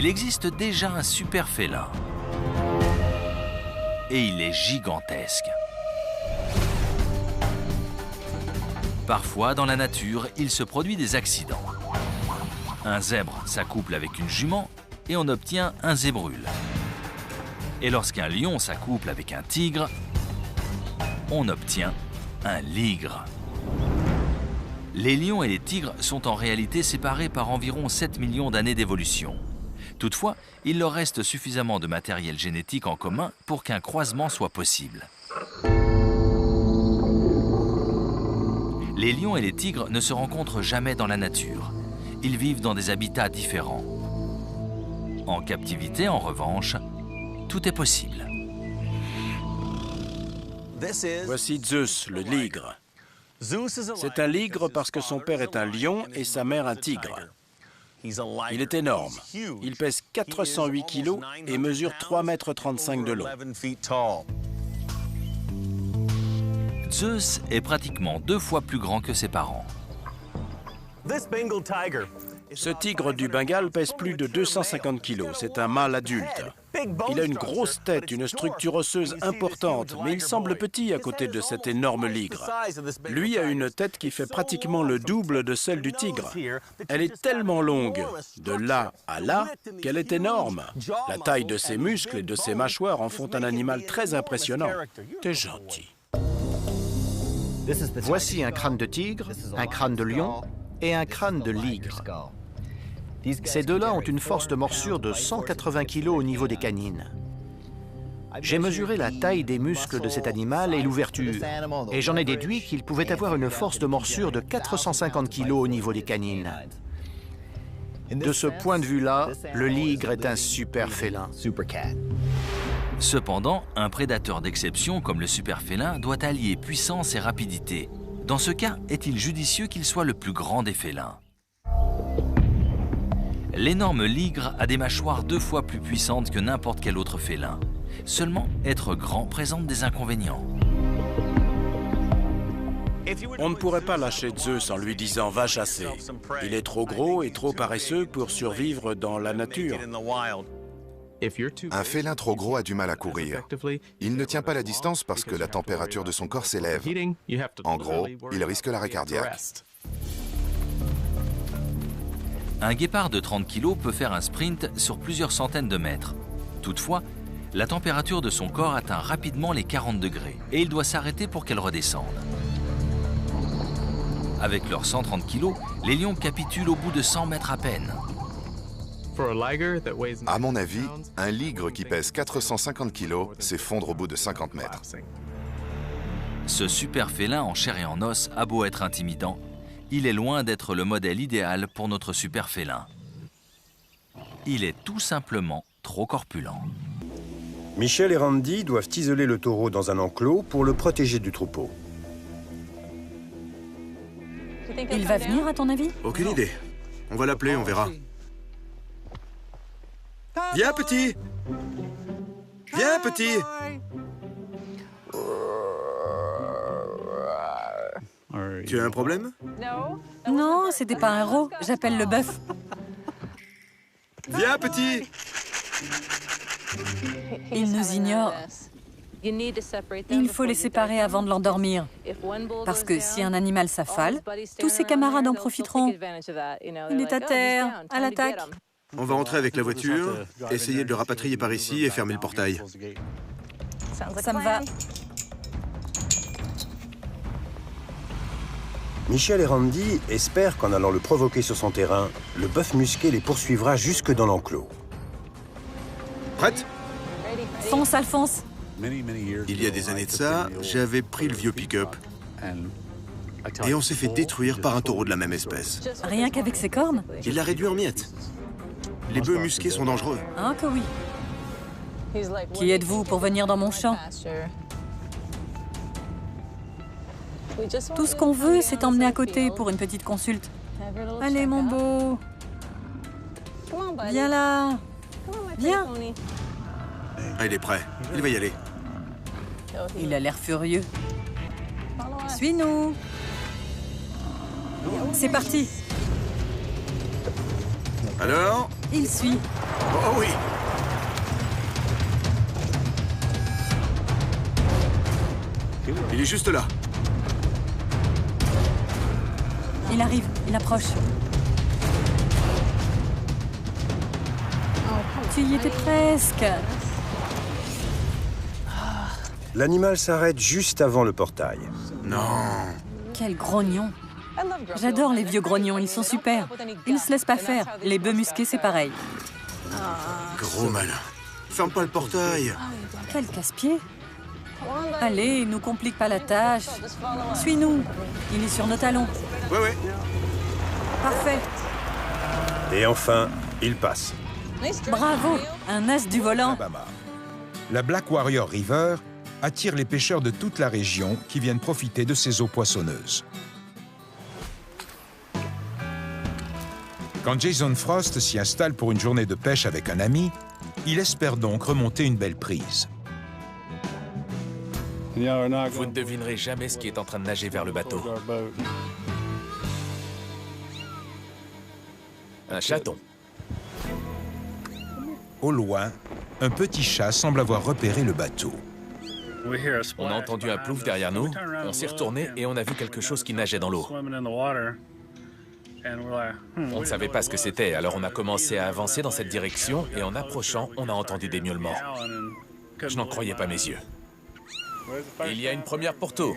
Il existe déjà un super félin. Et il est gigantesque. Parfois, dans la nature, il se produit des accidents. Un zèbre s'accouple avec une jument et on obtient un zébrule. Et lorsqu'un lion s'accouple avec un tigre, on obtient un ligre. Les lions et les tigres sont en réalité séparés par environ 7 millions d'années d'évolution. Toutefois, il leur reste suffisamment de matériel génétique en commun pour qu'un croisement soit possible. Les lions et les tigres ne se rencontrent jamais dans la nature. Ils vivent dans des habitats différents. En captivité, en revanche, tout est possible. Voici Zeus, le ligre. C'est un ligre parce que son père est un lion et sa mère un tigre. Il est énorme. Il pèse 408 kilos et mesure 3,35 m de long. Zeus est pratiquement 2 fois plus grand que ses parents. Ce tigre du Bengale pèse plus de 250 kilos. C'est un mâle adulte. Il a une grosse tête, une structure osseuse importante, mais il semble petit à côté de cet énorme ligre. Lui a une tête qui fait pratiquement le double de celle du tigre. Elle est tellement longue, de là à là, qu'elle est énorme. La taille de ses muscles et de ses mâchoires en font un animal très impressionnant. T'es gentil. Voici un crâne de tigre, un crâne de lion et un crâne de ligre. Ces deux-là ont une force de morsure de 180 kg au niveau des canines. J'ai mesuré la taille des muscles de cet animal et l'ouverture, et j'en ai déduit qu'il pouvait avoir une force de morsure de 450 kg au niveau des canines. De ce point de vue-là, le ligre est un super félin. Cependant, un prédateur d'exception comme le super félin doit allier puissance et rapidité. Dans ce cas, est-il judicieux qu'il soit le plus grand des félins? L'énorme ligre a des mâchoires 2 fois plus puissantes que n'importe quel autre félin. Seulement, être grand présente des inconvénients. On ne pourrait pas lâcher Zeus en lui disant « va chasser ». Il est trop gros et trop paresseux pour survivre dans la nature. Un félin trop gros a du mal à courir. Il ne tient pas la distance parce que la température de son corps s'élève. En gros, il risque l'arrêt cardiaque. Un guépard de 30 kg peut faire un sprint sur plusieurs centaines de mètres. Toutefois, la température de son corps atteint rapidement les 40 degrés et il doit s'arrêter pour qu'elle redescende. Avec leurs 130 kg, les lions capitulent au bout de 100 mètres à peine. À mon avis, un ligre qui pèse 450 kg s'effondre au bout de 50 mètres. Ce super félin en chair et en os a beau être intimidant, il est loin d'être le modèle idéal pour notre super félin. Il est tout simplement trop corpulent. Michel et Randy doivent isoler le taureau dans un enclos pour le protéger du troupeau. Il va venir, à ton avis? Aucune idée. On va l'appeler, on verra. Viens, petit! Viens, petit! Tu as un problème? Non, c'était pas un héros. J'appelle le bœuf. Viens, petit! Il nous ignore. Il faut les séparer avant de l'endormir. Parce que si un animal s'affale, tous ses camarades en profiteront. Il est à terre, à l'attaque. On va rentrer avec la voiture, essayer de le rapatrier par ici et fermer le portail. Ça me va. Michel et Randy espèrent qu'en allant le provoquer sur son terrain, le bœuf musqué les poursuivra jusque dans l'enclos. Prête? Fonce, Alphonse. Il y a des années de ça, j'avais pris le vieux pick-up. Et on s'est fait détruire par un taureau de la même espèce. Rien qu'avec ses cornes? Il l'a réduit en miettes. Les bœufs musqués sont dangereux. Hein que oui. Qui êtes-vous pour venir dans mon champ? Tout ce qu'on veut, c'est t'emmener à côté pour une petite consulte. Allez, mon beau. Viens là. Viens. Ah, il est prêt. Il va y aller. Il a l'air furieux. Suis-nous. C'est parti. Alors? Il suit. Oh oui! Il est juste là. Il arrive, il approche. Tu y étais presque. L'animal s'arrête juste avant le portail. Non. Quel grognon. J'adore les vieux grognons, ils sont super. Ils ne se laissent pas faire. Les bœufs musqués, c'est pareil. Gros malin. Ferme pas le portail. Quel casse-pied. Allez, il nous complique pas la tâche. Suis-nous. Il est sur nos talons. Ouais. Parfait. Et enfin, il passe. Bravo, un as du volant. Alabama. La Black Warrior River attire les pêcheurs de toute la région qui viennent profiter de ses eaux poissonneuses. Quand Jason Frost s'y installe pour une journée de pêche avec un ami, il espère donc remonter une belle prise. Vous ne devinerez jamais ce qui est en train de nager vers le bateau. Un chaton. Au loin, un petit chat semble avoir repéré le bateau. On a entendu un plouf derrière nous, on s'est retourné et on a vu quelque chose qui nageait dans l'eau. On ne savait pas ce que c'était, alors on a commencé à avancer dans cette direction et en approchant, on a entendu des miaulements. Je n'en croyais pas mes yeux. Il y a une première pour tout.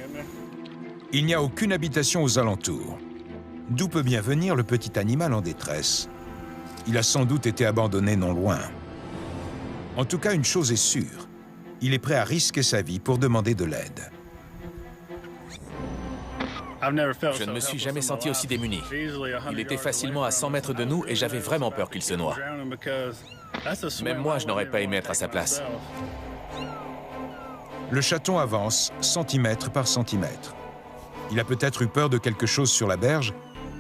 Il n'y a aucune habitation aux alentours. D'où peut bien venir le petit animal en détresse? Il a sans doute été abandonné non loin. En tout cas, une chose est sûre. Il est prêt à risquer sa vie pour demander de l'aide. Je ne me suis jamais senti aussi démuni. Il était facilement à 100 mètres de nous et j'avais vraiment peur qu'il se noie. Même moi, je n'aurais pas aimé être à sa place. Le chaton avance centimètre par centimètre. Il a peut-être eu peur de quelque chose sur la berge,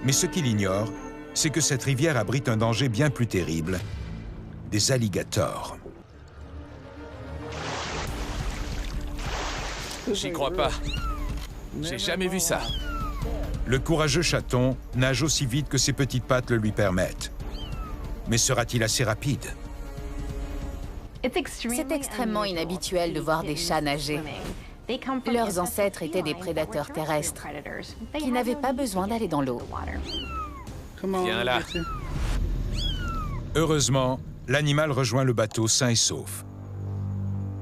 mais ce qu'il ignore, c'est que cette rivière abrite un danger bien plus terrible, des alligators. J'y crois pas. J'ai jamais vu ça. Le courageux chaton nage aussi vite que ses petites pattes le lui permettent. Mais sera-t-il assez rapide? C'est extrêmement inhabituel de voir des chats nager. Leurs ancêtres étaient des prédateurs terrestres qui n'avaient pas besoin d'aller dans l'eau. Viens là. Heureusement, l'animal rejoint le bateau sain et sauf.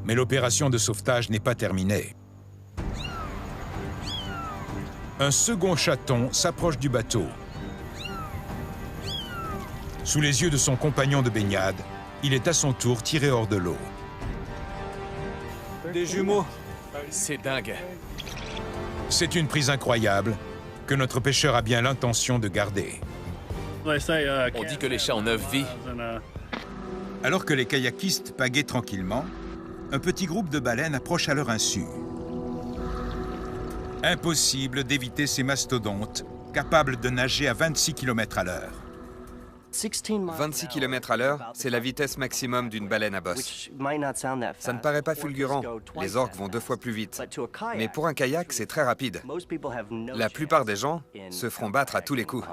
Mais l'opération de sauvetage n'est pas terminée. Un second chaton s'approche du bateau. Sous les yeux de son compagnon de baignade, il est à son tour tiré hors de l'eau. Des jumeaux. C'est dingue. C'est une prise incroyable que notre pêcheur a bien l'intention de garder. On dit que les chats ont 9 vies. Alors que les kayakistes pagaient tranquillement, un petit groupe de baleines approche à leur insu. Impossible d'éviter ces mastodontes capables de nager à 26 km à l'heure. 26 km à l'heure, c'est la vitesse maximum d'une baleine à bosse. Ça ne paraît pas fulgurant, les orques vont 2 fois plus vite. Mais pour un kayak, c'est très rapide. La plupart des gens se feront battre à tous les coups.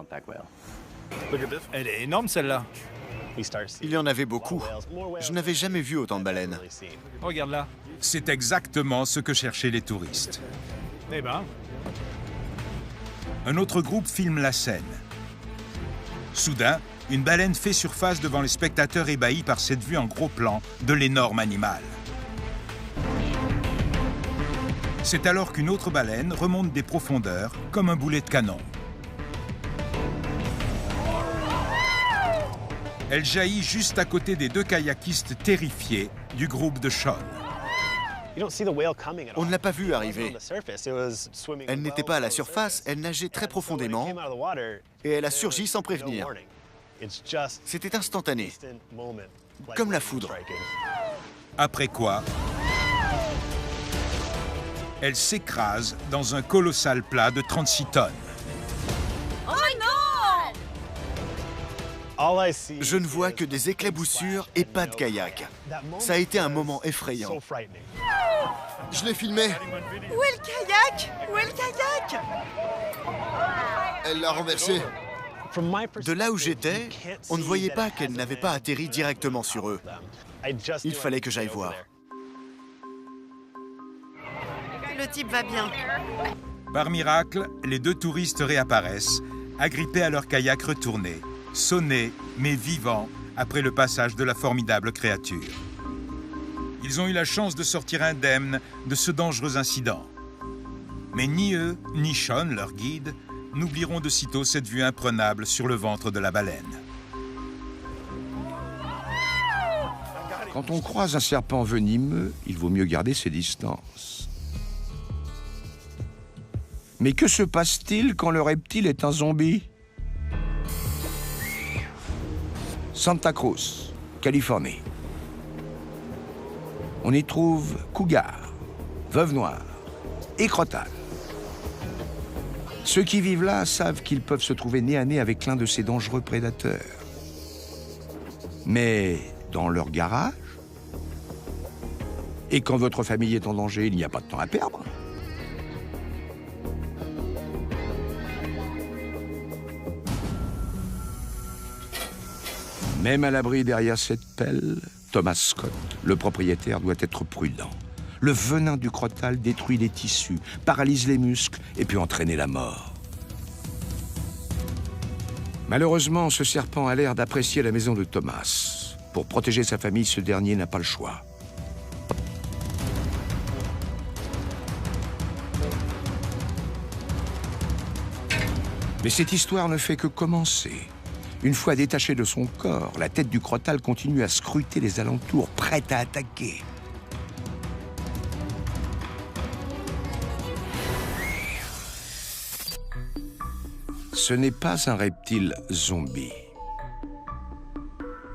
Elle est énorme celle-là. Il y en avait beaucoup. Je n'avais jamais vu autant de baleines. Regarde là. C'est exactement ce que cherchaient les touristes. Eh ben. Un autre groupe filme la scène. Soudain, une baleine fait surface devant les spectateurs ébahis par cette vue en gros plan de l'énorme animal. C'est alors qu'une autre baleine remonte des profondeurs comme un boulet de canon. Elle jaillit juste à côté des 2 kayakistes terrifiés du groupe de Sean. On ne l'a pas vue arriver. Elle n'était pas à la surface, elle nageait très profondément et elle a surgi sans prévenir. C'était instantané, comme la foudre. Après quoi, elle s'écrase dans un colossal plat de 36 tonnes. Oh non! Je ne vois que des éclaboussures et pas de kayak. Ça a été un moment effrayant. Je l'ai filmé. Où est le kayak? Où est le kayak? Elle l'a renversé. De là où j'étais, on ne voyait pas qu'elle n'avait pas atterri directement sur eux. Il fallait que j'aille voir. Le type va bien. Par miracle, les deux touristes réapparaissent, agrippés à leur kayak retourné, sonnés mais vivants après le passage de la formidable créature. Ils ont eu la chance de sortir indemnes de ce dangereux incident. Mais ni eux, ni Sean, leur guide, n'oublieront de sitôt cette vue imprenable sur le ventre de la baleine. Quand on croise un serpent venimeux, il vaut mieux garder ses distances. Mais que se passe-t-il quand le reptile est un zombie? Santa Cruz, Californie. On y trouve cougar, veuve noire et crotale. Ceux qui vivent là savent qu'ils peuvent se trouver nez à nez avec l'un de ces dangereux prédateurs. Mais dans leur garage, et quand votre famille est en danger, il n'y a pas de temps à perdre. Même à l'abri derrière cette pelle, Thomas Scott, le propriétaire, doit être prudent. Le venin du crotal détruit les tissus, paralyse les muscles et peut entraîner la mort. Malheureusement, ce serpent a l'air d'apprécier la maison de Thomas. Pour protéger sa famille, ce dernier n'a pas le choix. Mais cette histoire ne fait que commencer. Une fois détachée de son corps, la tête du crotal continue à scruter les alentours, prête à attaquer. Ce n'est pas un reptile zombie.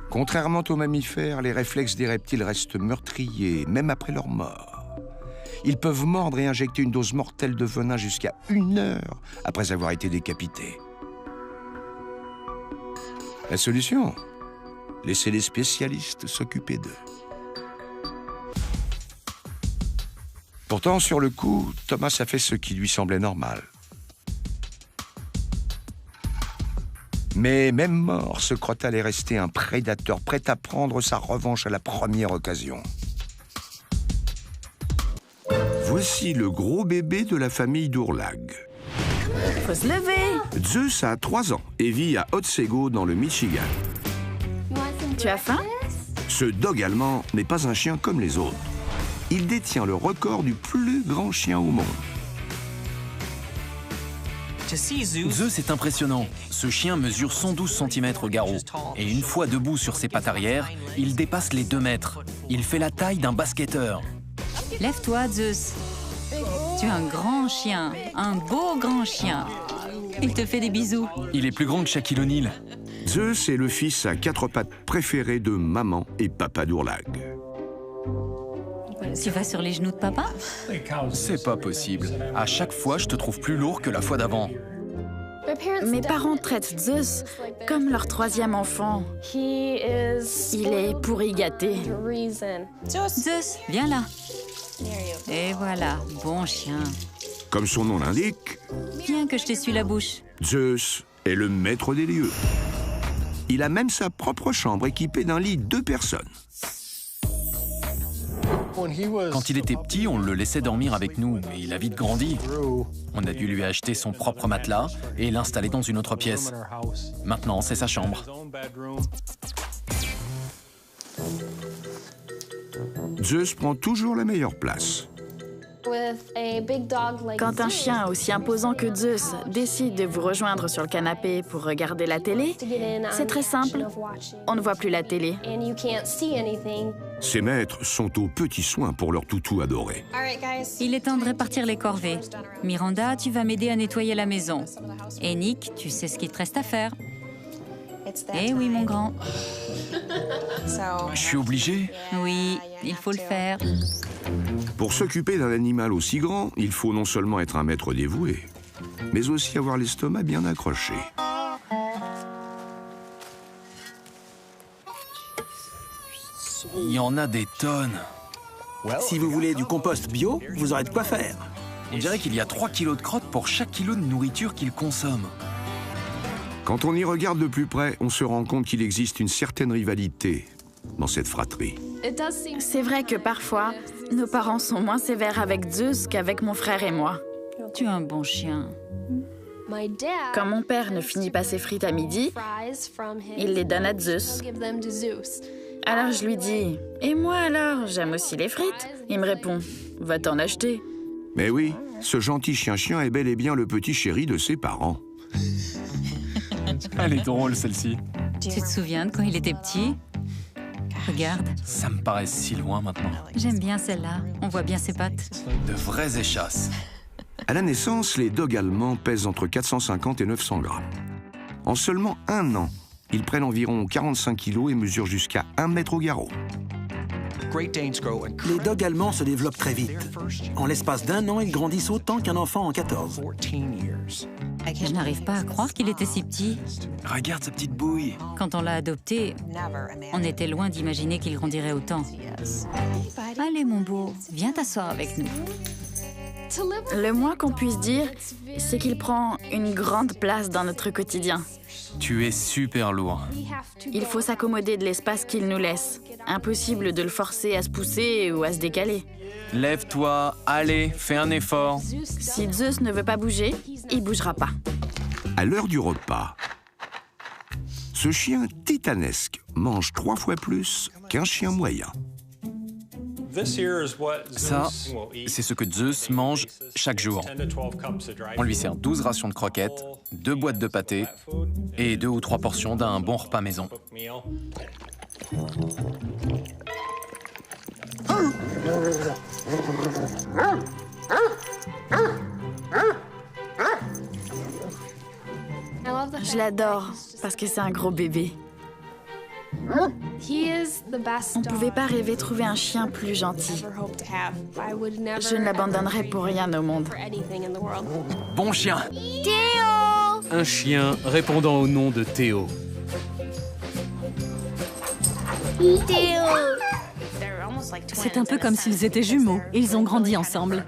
Contrairement aux mammifères, les réflexes des reptiles restent meurtriers, même après leur mort. Ils peuvent mordre et injecter une dose mortelle de venin jusqu'à 1 heure après avoir été décapités. La solution? Laisser les spécialistes s'occuper d'eux. Pourtant, sur le coup, Thomas a fait ce qui lui semblait normal. Mais même mort, ce crotal est resté un prédateur prêt à prendre sa revanche à la première occasion. Voici le gros bébé de la famille d'Ourlag. Faut se lever. Zeus a 3 ans et vit à Otsego dans le Michigan. Tu as faim? Ce dog allemand n'est pas un chien comme les autres. Il détient le record du plus grand chien au monde. Zeus est impressionnant. Ce chien mesure 112 cm au garrot. Et une fois debout sur ses pattes arrière, il dépasse les 2 mètres. Il fait la taille d'un basketteur. Lève-toi, Zeus. Tu es un grand chien, un beau grand chien. Il te fait des bisous. Il est plus grand que Shaquille O'Neal. Zeus est le fils à 4 pattes préféré de maman et papa d'Ourlag. Tu vas sur les genoux de papa? C'est pas possible. À chaque fois, je te trouve plus lourd que la fois d'avant. Mes parents traitent Zeus comme leur 3e enfant. Il est pourri gâté. Zeus, viens là. Et voilà, bon chien. Comme son nom l'indique, Viens que je t'essuie la bouche. Zeus est le maître des lieux. Il a même sa propre chambre équipée d'un lit 2 personnes. Quand il était petit, on le laissait dormir avec nous, mais il a vite grandi. On a dû lui acheter son propre matelas et l'installer dans une autre pièce. Maintenant, c'est sa chambre. Zeus prend toujours la meilleure place. Quand un chien aussi imposant que Zeus décide de vous rejoindre sur le canapé pour regarder la télé, c'est très simple. On ne voit plus la télé. Ses maîtres sont aux petits soins pour leur toutou adoré. Il est temps de répartir les corvées. Miranda, tu vas m'aider à nettoyer la maison. Et Nick, tu sais ce qu'il te reste à faire. Eh oui, mon grand. Je suis obligé? Oui, il faut le faire. Pour s'occuper d'un animal aussi grand, il faut non seulement être un maître dévoué, mais aussi avoir l'estomac bien accroché. Il y en a des tonnes. Si vous voulez du compost bio, vous aurez de quoi faire. On dirait qu'il y a 3 kilos de crottes pour chaque kilo de nourriture qu'il consomme. Quand on y regarde de plus près, on se rend compte qu'il existe une certaine rivalité dans cette fratrie. C'est vrai que parfois, nos parents sont moins sévères avec Zeus qu'avec mon frère et moi. Tu es un bon chien. Quand mon père ne finit pas ses frites à midi, il les donne à Zeus. Alors je lui dis « Et moi alors, j'aime aussi les frites ?» Il me répond « Va t'en acheter. » Mais oui, ce gentil chien-chien est bel et bien le petit chéri de ses parents. Elle est drôle, celle-ci. Tu te souviens de quand il était petit? Regarde. Ça me paraît si loin maintenant. J'aime bien celle-là. On voit bien ses pattes. De vraies échasses. À la naissance, les dogs allemands pèsent entre 450 et 900 grammes. En seulement 1 an, ils prennent environ 45 kilos et mesurent jusqu'à 1 mètre au garrot. Les dogs allemands se développent très vite. En l'espace d'1 an, ils grandissent autant qu'un enfant en 14. Je n'arrive pas à croire qu'il était si petit. Regarde sa petite bouille. Quand on l'a adopté, on était loin d'imaginer qu'il grandirait autant. Allez, mon beau, viens t'asseoir avec nous. Le moins qu'on puisse dire, c'est qu'il prend une grande place dans notre quotidien. Tu es super lourd. Il faut s'accommoder de l'espace qu'il nous laisse. Impossible de le forcer à se pousser ou à se décaler. Lève-toi, allez, fais un effort. Si Zeus ne veut pas bouger, il bougera pas. À l'heure du repas, ce chien titanesque mange 3 fois plus qu'un chien moyen. Ça, c'est ce que Zeus mange chaque jour. On lui sert 12 rations de croquettes, 2 boîtes de pâté et 2 ou 3 portions d'un bon repas maison. Je l'adore parce que c'est un gros bébé. On ne pouvait pas rêver trouver un chien plus gentil. Je ne l'abandonnerai pour rien au monde. Bon chien! Théo! Un chien répondant au nom de Théo. Théo! C'est un peu comme s'ils étaient jumeaux. Ils ont grandi ensemble.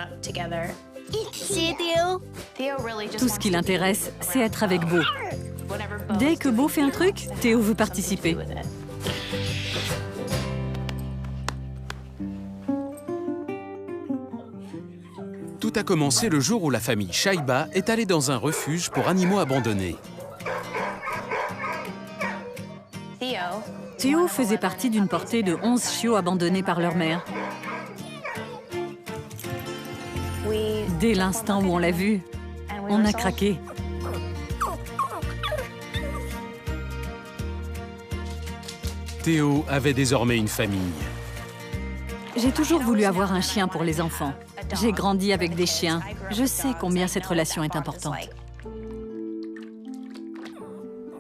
C'est Théo. Tout ce qui l'intéresse, c'est être avec Beau. Dès que Beau fait un truc, Théo veut participer. Tout a commencé le jour où la famille Shaiba est allée dans un refuge pour animaux abandonnés. Théo faisait partie d'une portée de 11 chiots abandonnés par leur mère. Dès l'instant où on l'a vu, on a craqué. Théo avait désormais une famille. J'ai toujours voulu avoir un chien pour les enfants. J'ai grandi avec des chiens. Je sais combien cette relation est importante.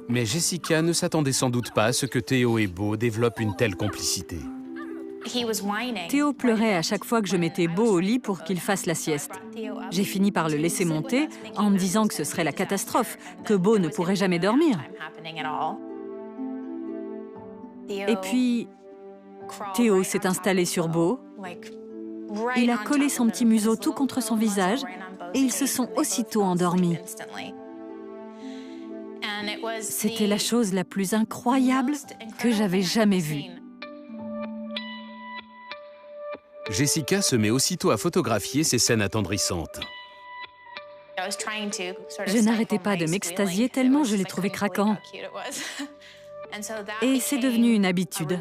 Mais Jessica ne s'attendait sans doute pas à ce que Théo et Beau développent une telle complicité. Théo pleurait à chaque fois que je mettais Beau au lit pour qu'il fasse la sieste. J'ai fini par le laisser monter en me disant que ce serait la catastrophe, que Beau ne pourrait jamais dormir. Et puis, Théo s'est installé sur Beau. Il a collé son petit museau tout contre son visage et ils se sont aussitôt endormis. C'était la chose la plus incroyable que j'avais jamais vue. Jessica se met aussitôt à photographier ces scènes attendrissantes. Je n'arrêtais pas de m'extasier tellement je les trouvais craquants. Et c'est devenu une habitude.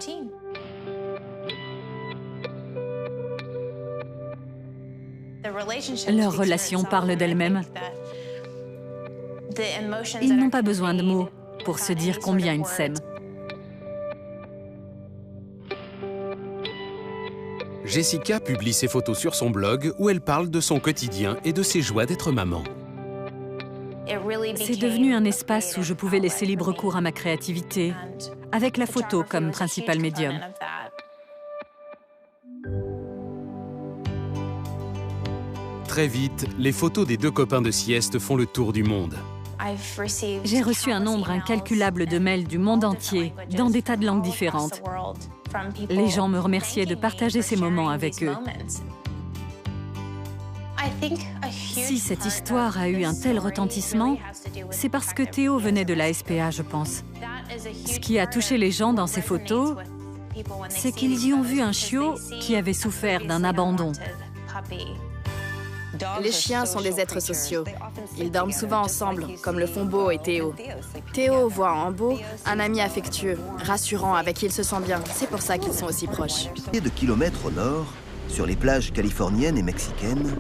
Leur relation parle d'elle-même. Ils n'ont pas besoin de mots pour se dire combien ils s'aiment. Jessica publie ses photos sur son blog où elle parle de son quotidien et de ses joies d'être maman. C'est devenu un espace où je pouvais laisser libre cours à ma créativité, avec la photo comme principal médium. Très vite, les photos des 2 copains de sieste font le tour du monde. J'ai reçu un nombre incalculable de mails du monde entier, dans des tas de langues différentes. Les gens me remerciaient de partager ces moments avec eux. Si cette histoire a eu un tel retentissement, c'est parce que Théo venait de la SPA, je pense. Ce qui a touché les gens dans ces photos, c'est qu'ils y ont vu un chiot qui avait souffert d'un abandon. Les chiens sont des êtres sociaux. Ils dorment souvent ensemble, comme le font Beau et Théo. Théo voit en Beau un ami affectueux, rassurant, avec qui il se sent bien. C'est pour ça qu'ils sont aussi proches. De kilomètres au nord, sur les plages californiennes et mexicaines,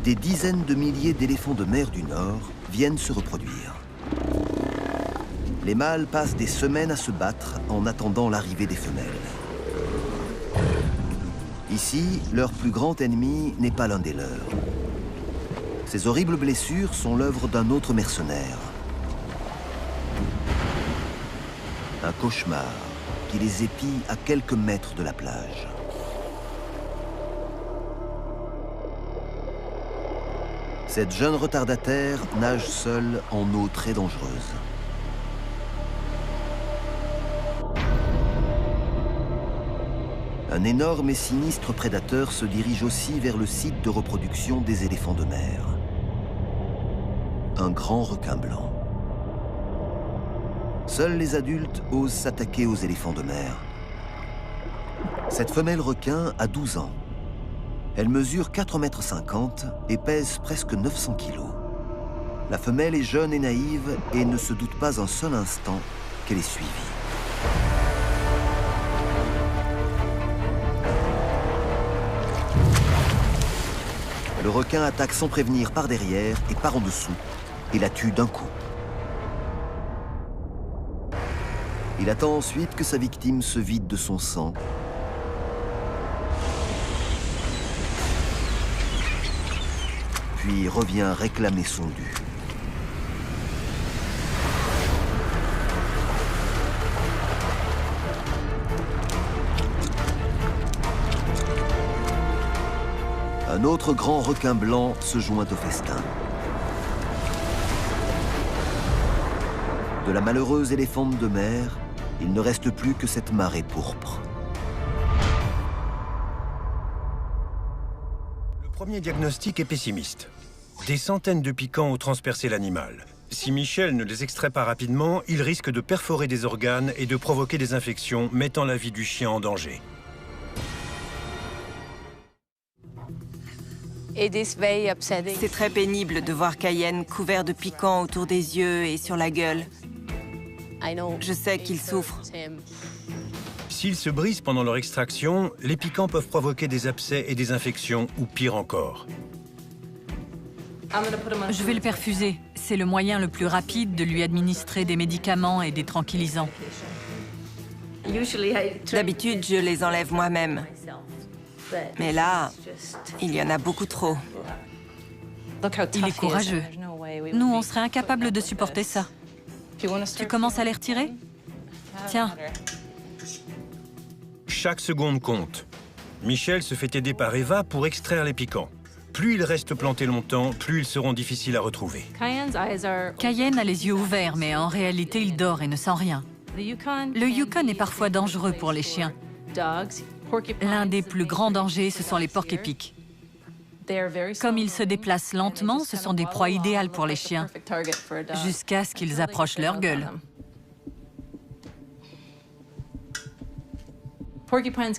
des dizaines de milliers d'éléphants de mer du Nord viennent se reproduire. Les mâles passent des semaines à se battre en attendant l'arrivée des femelles. Ici, leur plus grand ennemi n'est pas l'un des leurs. Ces horribles blessures sont l'œuvre d'un autre mercenaire. Un cauchemar qui les épie à quelques mètres de la plage. Cette jeune retardataire nage seule en eau très dangereuse. Un énorme et sinistre prédateur se dirige aussi vers le site de reproduction des éléphants de mer. Un grand requin blanc. Seuls les adultes osent s'attaquer aux éléphants de mer. Cette femelle requin a 12 ans. Elle mesure 4,50 m et pèse presque 900 kg. La femelle est jeune et naïve et ne se doute pas un seul instant qu'elle est suivie. Le requin attaque sans prévenir par derrière et par en dessous et la tue d'un coup. Il attend ensuite que sa victime se vide de son sang. Puis revient réclamer son dû. Un autre grand requin blanc se joint au festin. De la malheureuse éléphante de mer, il ne reste plus que cette marée pourpre. Le premier diagnostic est pessimiste. Des centaines de piquants ont transpercé l'animal. Si Michel ne les extrait pas rapidement, il risque de perforer des organes et de provoquer des infections, mettant la vie du chien en danger. C'est très pénible de voir Cayenne couvert de piquants autour des yeux et sur la gueule. Je sais qu'il souffre. S'ils se brisent pendant leur extraction, les piquants peuvent provoquer des abcès et des infections, ou pire encore. Je vais le perfuser. C'est le moyen le plus rapide de lui administrer des médicaments et des tranquillisants. D'habitude, je les enlève moi-même. Mais là, il y en a beaucoup trop. Il est courageux. Nous, on serait incapables de supporter ça. Tu commences à les retirer? Tiens. Chaque seconde compte. Michel se fait aider par Eva pour extraire les piquants. Plus ils restent plantés longtemps, plus ils seront difficiles à retrouver. Cayenne a les yeux ouverts, mais en réalité, il dort et ne sent rien. Le Yukon est parfois dangereux pour les chiens. L'un des plus grands dangers, ce sont les porcs-épics. Comme ils se déplacent lentement, ce sont des proies idéales pour les chiens, jusqu'à ce qu'ils approchent leur gueule.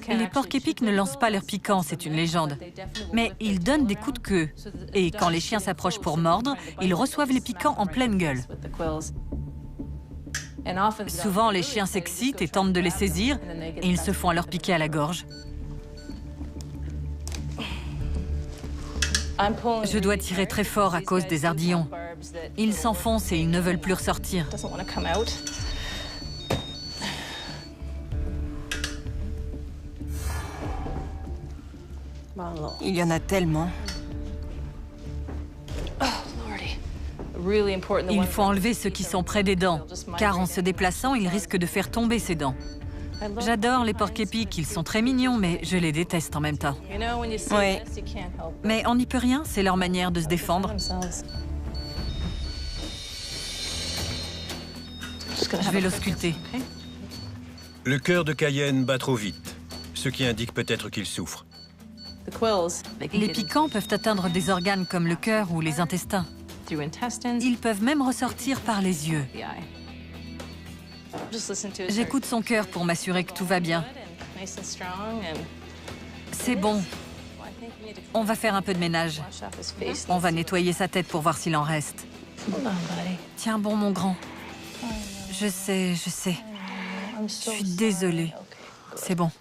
Les porcs-épics ne lancent pas leurs piquants, c'est une légende. Mais ils donnent des coups de queue. Et quand les chiens s'approchent pour mordre, ils reçoivent les piquants en pleine gueule. Souvent, les chiens s'excitent et tentent de les saisir, et ils se font alors piquer à la gorge. Je dois tirer très fort à cause des ardillons. Ils s'enfoncent et ils ne veulent plus ressortir. Il y en a tellement. Il faut enlever ceux qui sont près des dents, car en se déplaçant, ils risquent de faire tomber ses dents. J'adore les porcs-épics, ils sont très mignons, mais je les déteste en même temps. Oui. Mais on n'y peut rien, c'est leur manière de se défendre. Je vais l'ausculter. Le cœur de Cayenne bat trop vite, ce qui indique peut-être qu'il souffre. Les piquants peuvent atteindre des organes comme le cœur ou les intestins. Ils peuvent même ressortir par les yeux. J'écoute son cœur pour m'assurer que tout va bien. C'est bon. On va faire un peu de ménage. On va nettoyer sa tête pour voir s'il en reste. Tiens bon, mon grand. Je sais. Je suis désolée. C'est bon.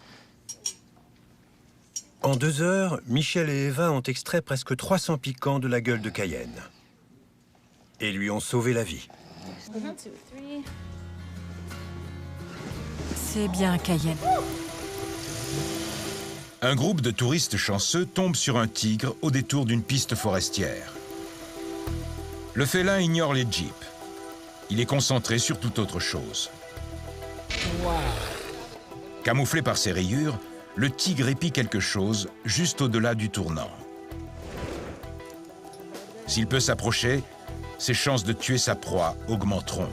En 2 heures, Michel et Eva ont extrait presque 300 piquants de la gueule de Cayenne. Et lui ont sauvé la vie. C'est bien, Cayenne. Un groupe de touristes chanceux tombe sur un tigre au détour d'une piste forestière. Le félin ignore les jeeps. Il est concentré sur toute autre chose. Camouflé par ses rayures, le tigre épie quelque chose juste au-delà du tournant. S'il peut s'approcher, ses chances de tuer sa proie augmenteront.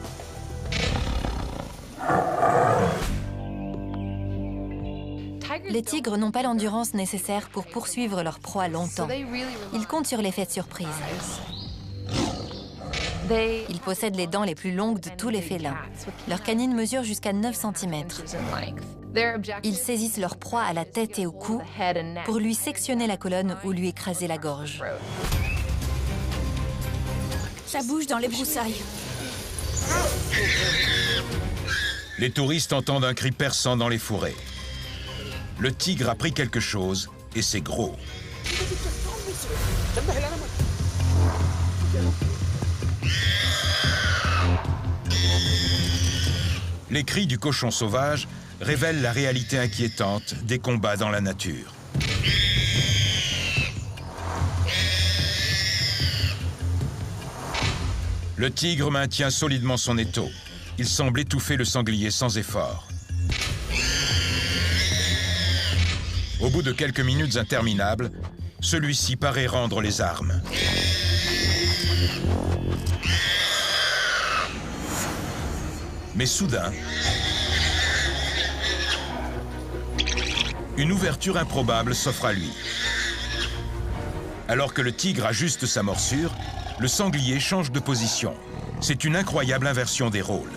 Les tigres n'ont pas l'endurance nécessaire pour poursuivre leur proie longtemps. Ils comptent sur l'effet de surprise. Ils possèdent les dents les plus longues de tous les félins. Leurs canines mesurent jusqu'à 9 cm. Ils saisissent leur proie à la tête et au cou pour lui sectionner la colonne ou lui écraser la gorge. Ça bouge dans les broussailles. Les touristes entendent un cri perçant dans les fourrés. Le tigre a pris quelque chose et c'est gros. Les cris du cochon sauvage révèlent la réalité inquiétante des combats dans la nature. Le tigre maintient solidement son étau. Il semble étouffer le sanglier sans effort. Au bout de quelques minutes interminables, celui-ci paraît rendre les armes. Mais soudain, une ouverture improbable s'offre à lui. Alors que le tigre ajuste sa morsure, le sanglier change de position. C'est une incroyable inversion des rôles.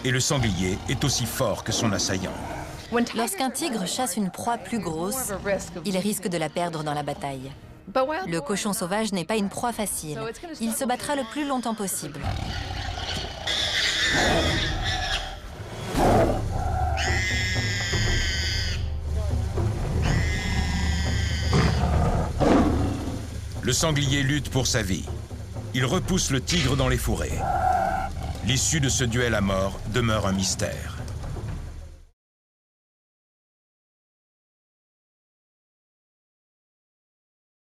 Et le sanglier est aussi fort que son assaillant. Lorsqu'un tigre chasse une proie plus grosse, il risque de la perdre dans la bataille. Le cochon sauvage n'est pas une proie facile. Il se battra le plus longtemps possible. Le sanglier lutte pour sa vie. Il repousse le tigre dans les fourrés. L'issue de ce duel à mort demeure un mystère.